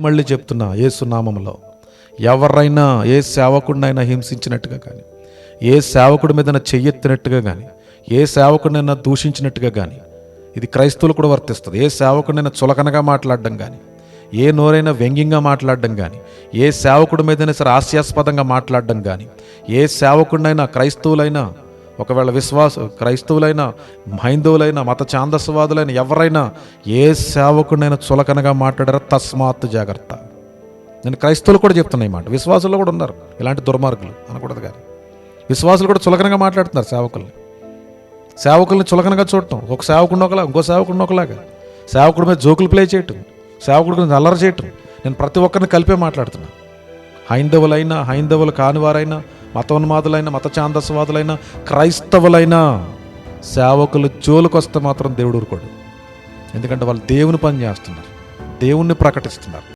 మళ్ళీ చెప్తున్నా, యేసు నామములో ఎవరైనా ఏ సేవకుడినైనా హింసించినట్టుగా కానీ, ఏ సేవకుడి మీద చెయ్యెత్తినట్టుగా కానీ, ఏ సేవకుడినైనా దూషించినట్టుగా కానీ, ఇది క్రైస్తవులు కూడా వర్తిస్తుంది. ఏ సేవకుడినైనా చులకనగా మాట్లాడడం కానీ, ఏ నోరైనా వ్యంగ్యంగా మాట్లాడడం కానీ, ఏ సేవకుడి మీదైనా సరే హాస్యాస్పదంగా మాట్లాడడం కానీ, ఏ సేవకుడినైనా క్రైస్తవులైనా, ఒకవేళ క్రైస్తవులైనా, హైందవులైనా, మత ఛాందస్వాదులైన ఎవరైనా ఏ సేవకుడినైనా చులకనగా మాట్లాడారో తస్మాత్ జాగ్రత్త. నేను క్రైస్తవులు కూడా చెప్తున్నా ఈ మాట. విశ్వాసుల్లో కూడా ఉన్నారు ఇలాంటి దుర్మార్గులు అనకూడదు, కానీ విశ్వాసులు కూడా చులకనగా మాట్లాడుతున్నారు సేవకుల్ని చులకనగా చూడటం, ఒక సేవకుడిని ఒకలా, ఇంకో సేవకుడిని ఒకలాగా, సేవకుడి మీద జోకులు ప్లే చేయటం, సేవకుడి గురించి అల్లరి చేయటం. నేను ప్రతి ఒక్కరిని కలిపే మాట్లాడుతున్నా. హైందవులైనా, హైందవులు కానివారైనా, మతోన్మాదులైన, మత ఛాందస్వాదులైన, క్రైస్తవులైనా సేవకులు జోలికొస్తే మాత్రం దేవుడు ఊరుకోడు. ఎందుకంటే వాళ్ళు దేవుని పని చేస్తున్నారు, దేవుణ్ణి ప్రకటిస్తున్నారు.